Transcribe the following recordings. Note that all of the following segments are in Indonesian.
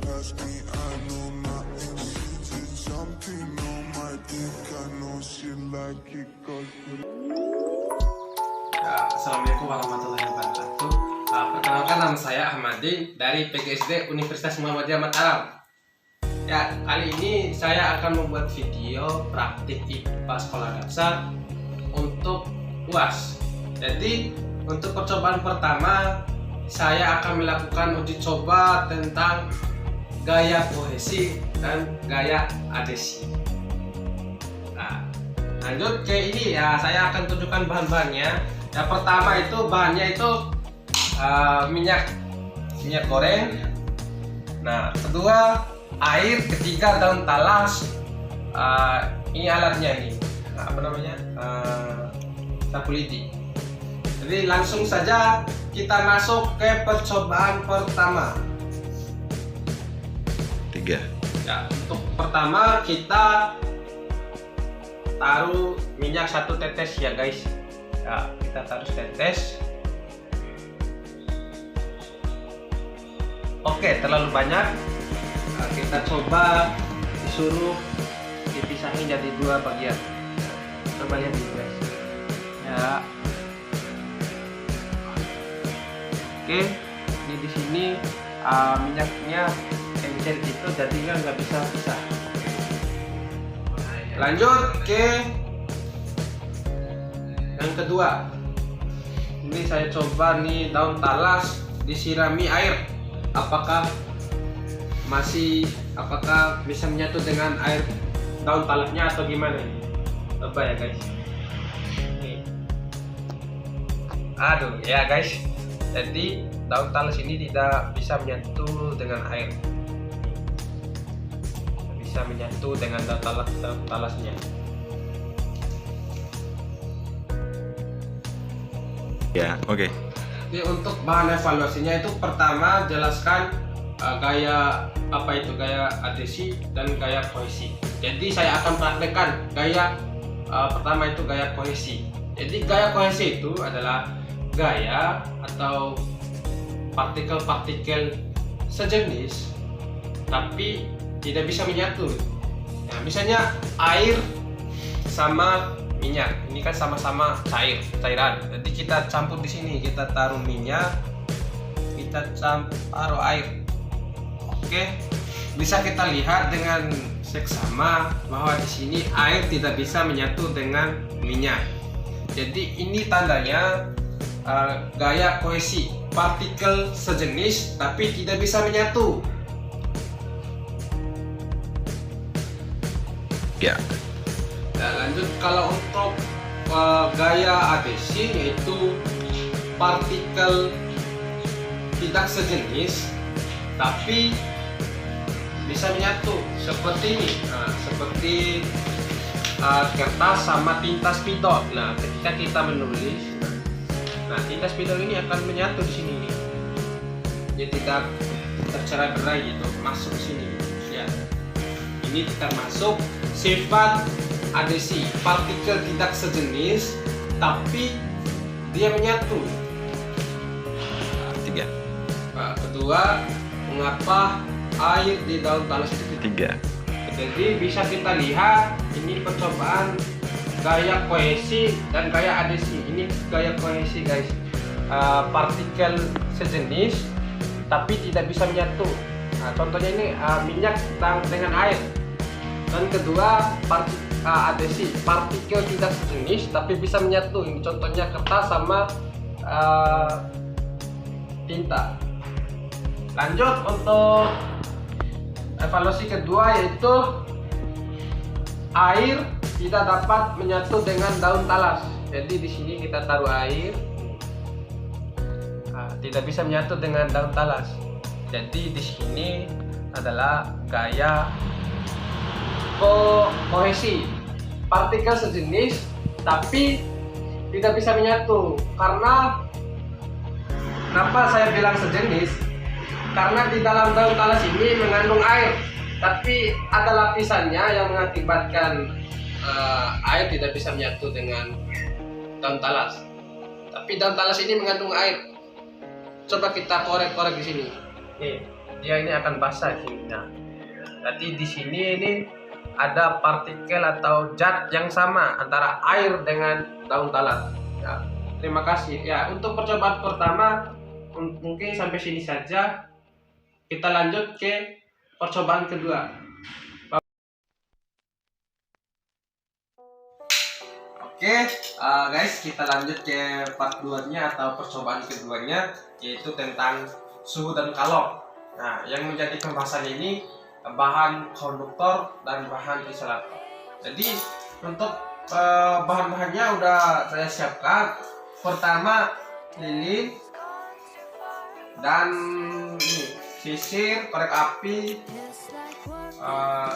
ask me, I know nothing. She's just jumping on my dick. I know she like it 'cause Ya, Assalamualaikum warahmatullahi wabarakatuh. Perkenalkan, nama saya Ahmadin dari PGSD Universitas Muhammadiyah Mataram. Ya, kali ini saya akan membuat video praktik IPA sekolah dasar untuk UAS. Jadi, untuk percobaan pertama, saya akan melakukan uji coba tentang gaya kohesi dan gaya adesi. Nah, lanjut ke ini ya, saya akan tunjukkan bahan-bahannya. Yang pertama itu bahannya itu minyak goreng. Nah, kedua air, ketiga daun talas. Ini alatnya nih, apa namanya, sapu lidi. Jadi langsung saja kita masuk ke percobaan pertama. 3. Ya, untuk pertama kita taruh minyak 1 tetes ya guys. Ya, kita taruh tetes. Oke, terlalu banyak. Nah, kita coba disuruh dipisahin jadi 2 bagian. Coba lihat dulu guys. Ya. Oke, ini di sini minyaknya encer gitu, jadinya nggak bisa pisah. Lanjut ke yang kedua. Ini saya coba nih daun talas disirami air. Apakah bisa menyatu dengan air daun talasnya atau gimana ini? Coba ya guys. Nih. Aduh ya guys. Jadi daun talas ini tidak bisa menyatu dengan air. Bisa menyatu dengan daun talasnya. Ya, oke. Jadi untuk bahan evaluasinya itu pertama jelaskan gaya adesi dan gaya kohesi. Jadi saya akan praktekkan gaya pertama itu gaya kohesi. Jadi gaya kohesi itu adalah gaya atau partikel-partikel sejenis tapi tidak bisa menyatu. Nah, misalnya air sama minyak, ini kan sama-sama cairan. Jadi kita campur di sini, kita taruh minyak, kita taruh air. Oke, bisa kita lihat dengan seksama bahwa di sini air tidak bisa menyatu dengan minyak. Jadi ini tandanya gaya kohesi, partikel sejenis tapi tidak bisa menyatu. Ya. Nah, lanjut kalau untuk gaya adesi, yaitu partikel tidak sejenis tapi bisa menyatu seperti ini. Nah, seperti kertas sama tinta spidol. Nah, ketika kita menulis, tinta spidol ini akan menyatu di sini nih. Jadi tidak tercerai-berai gitu, masuk ke sini. Ya. Ini termasuk sifat adesi, partikel tidak sejenis tapi dia menyatu. 3. Kedua, mengapa air di daun talas itu 3. Jadi bisa kita lihat ini percobaan gaya kohesi dan gaya adesi. Ini gaya kohesi guys, partikel sejenis tapi tidak bisa menyatu. Nah, contohnya ini minyak dengan air. Dan kedua, adesi, partikel tidak sejenis tapi bisa menyatu. Ini contohnya kertas sama tinta. Lanjut untuk evaluasi kedua, yaitu air tidak dapat menyatu dengan daun talas. Jadi di sini kita taruh air, tidak bisa menyatu dengan daun talas. Jadi di sini adalah gaya kohesi, partikel sejenis tapi tidak bisa menyatu. Kenapa saya bilang sejenis? Karena di dalam daun talas ini mengandung air, tapi ada lapisannya yang mengakibatkan air tidak bisa menyatu dengan daun talas. Tapi daun talas ini mengandung air. Coba kita korek-korek di sini. Nih, dia ini akan basah sininya. Berarti di sini ini ada partikel atau zat yang sama antara air dengan daun talat. Ya, terima kasih. Ya, untuk percobaan pertama mungkin sampai sini saja. Kita lanjut ke percobaan kedua. Oke, guys, kita lanjut ke part 2-nya atau percobaan keduanya, yaitu tentang suhu dan kalor. Nah, yang menjadi pembahasan ini bahan konduktor dan bahan isolator. Jadi untuk bahan-bahannya udah saya siapkan. Pertama lilin dan ini sisir, korek api,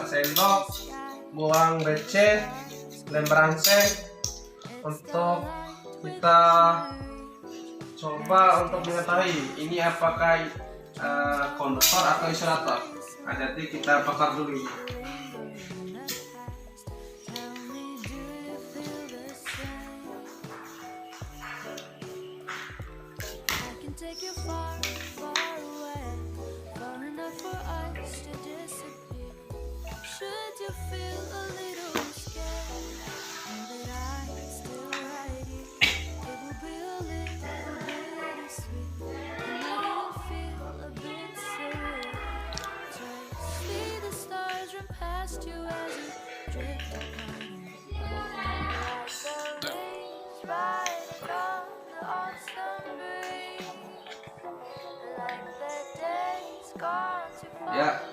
sendok, buang receh, lem berangsek. Untuk kita coba untuk mengetahui ini apakah konduktor atau isolator. Nah, jadi kita bakar dulu ini. Ya,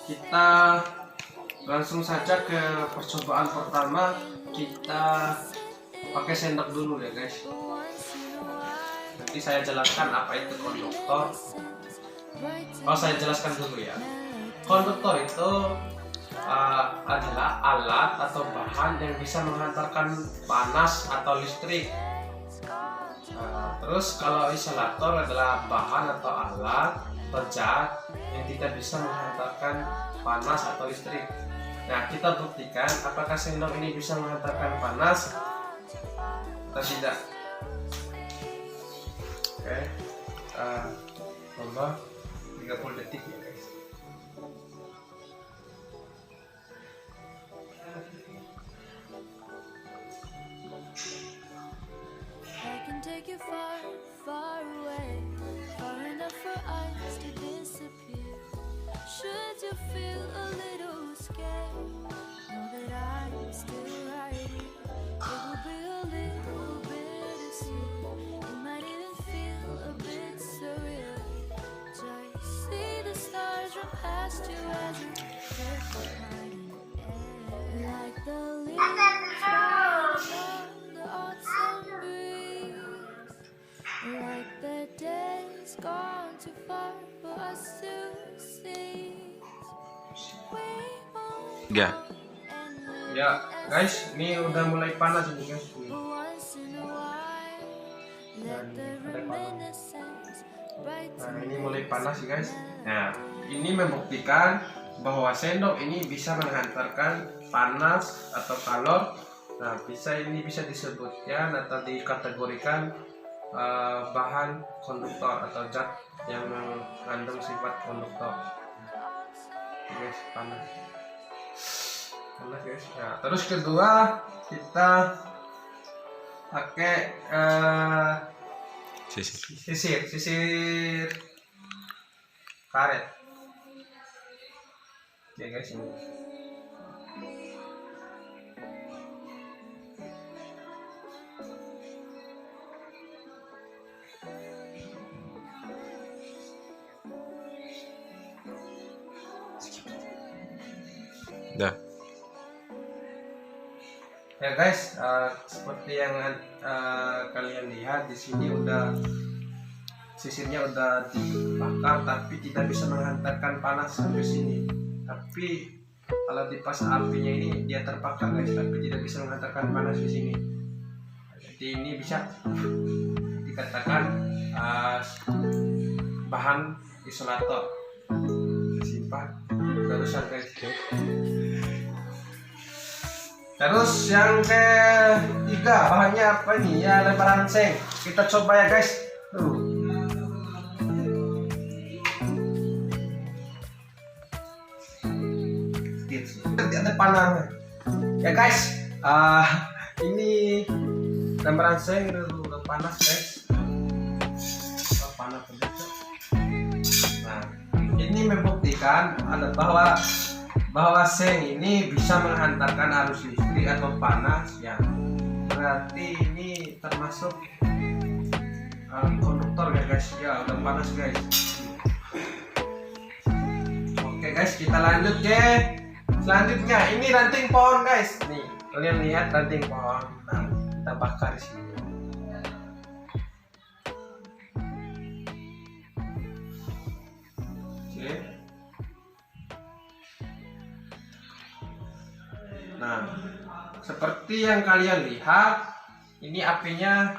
kita langsung saja ke percobaan pertama. Kita pakai sendok dulu ya guys. Nanti saya jelaskan apa itu konduktor. Saya jelaskan dulu ya. Konduktor itu adalah alat atau bahan yang bisa menghantarkan panas atau listrik. Terus kalau isolator adalah bahan atau alat atau zat yang tidak bisa menghantarkan panas atau listrik. Nah, kita buktikan apakah sendok ini bisa menghantarkan panas atau tidak. Oke, tambah 30 detik ya guys. Take you far, far away, far enough for us to disappear. Should you feel a little scared, know that I'm still right here. It will be a little bittersweet. It might even feel a bit surreal. Just see the stars run past you as you drift behind the air. Like the leaves falling on the autumn breeze. Like the days gone too far for us to see. Ya. Ya guys, ini udah mulai panas ini guys. Dan ada panas. Nah, ini mulai panas sih guys. Nah, ini membuktikan bahwa sendok ini bisa menghantarkan panas atau kalor. Nah, ini bisa disebutkan atau dikategorikan bahan konduktor atau zat yang mengandung sifat konduktor. Guys, panas guys. Nah, terus kedua kita pakai sisir karet. Oke guys, ini. Dah. Ya guys, seperti yang kalian lihat di sini sisirnya udah dibakar, tapi tidak bisa menghantarkan panas sampai sini. Tapi kalau dipas apinya ini dia terbakar guys, tapi tidak bisa menghantarkan panas di sini. Jadi ini bisa dikatakan bahan isolator. Simpan terusan guys. Terus yang ketiga bahannya apa nih ya, lem berangsek. Kita coba ya guys. nanti ada panasnya. Ya guys, ini gambaran saya udah panas guys. Panas betul. Nah, ini membuktikan ada bahwa seng ini bisa menghantarkan arus listrik atau panas ya. Berarti ini termasuk konduktor ya guys. Ya udah panas guys. Oke guys, kita lanjut ke selanjutnya. Ini ranting pohon guys. Nih kalian lihat ranting pohon. Nah, kita bakar di sini. Oke. Nah, seperti yang kalian lihat, ini apinya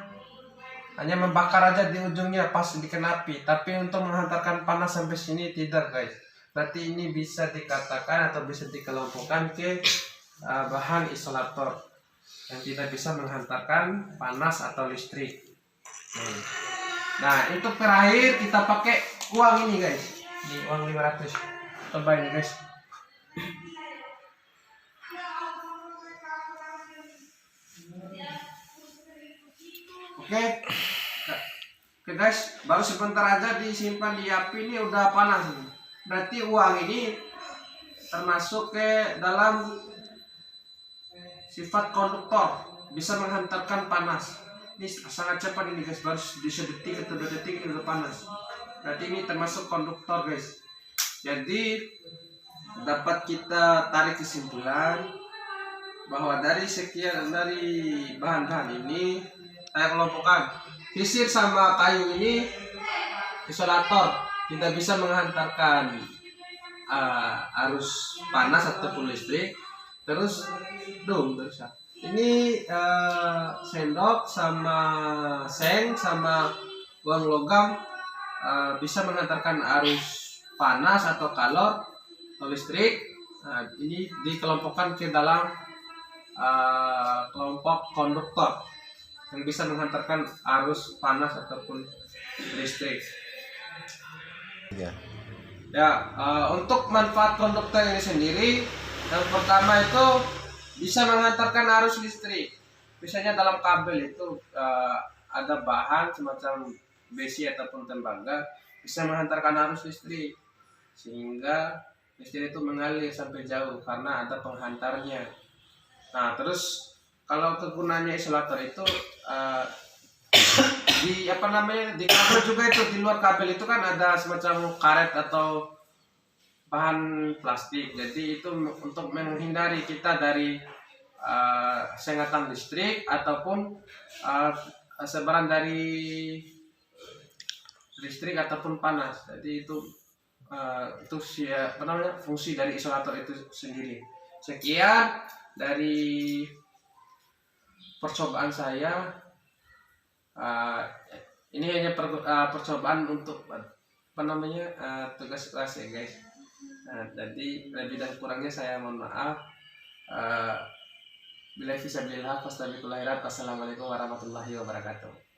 hanya membakar aja di ujungnya pas dikena api, tapi untuk menghantarkan panas sampai sini tidak guys. Berarti ini bisa dikatakan atau bisa dikelompokkan ke bahan isolator yang tidak bisa menghantarkan panas atau listrik. Nah, untuk terakhir kita pakai uang ini guys. Ini uang 500. Coba ini guys. Oke guys, baru sebentar aja disimpan di api ini udah panas. Berarti uang ini termasuk ke dalam sifat konduktor, bisa menghantarkan panas. Ini sangat cepat ini guys, baru di sedetik atau 2 detik ini udah panas. Berarti ini termasuk konduktor guys. Jadi dapat kita tarik kesimpulan bahwa dari bahan-bahan ini saya kelompokkan sisir sama kayu ini isolator, tidak bisa menghantarkan arus panas ataupun listrik. Terus ini sendok sama seng sama uang logam bisa menghantarkan arus panas atau kalor atau listrik. Nah, ini dikelompokkan ke dalam kelompok konduktor yang bisa menghantarkan arus panas ataupun listrik. Ya. Untuk manfaat konduktor ini sendiri, yang pertama itu bisa menghantarkan arus listrik. Misalnya dalam kabel itu ada bahan semacam besi ataupun tembaga, bisa menghantarkan arus listrik sehingga listrik itu mengalir sampai jauh karena ada penghantarnya. Nah, terus kalau kegunaannya isolator itu di kabel juga itu, di luar kabel itu kan ada semacam karet atau bahan plastik. Jadi itu untuk menghindari kita dari sengatan listrik ataupun sebaran dari listrik ataupun panas. Jadi itu fungsi dari isolator itu sendiri. Sekian dari percobaan saya. Ini hanya percobaan untuk tugas kelas ya guys. Jadi lebih dan kurangnya saya mohon maaf. Bila fisabilillah, wassalamualaikum warahmatullahi wabarakatuh.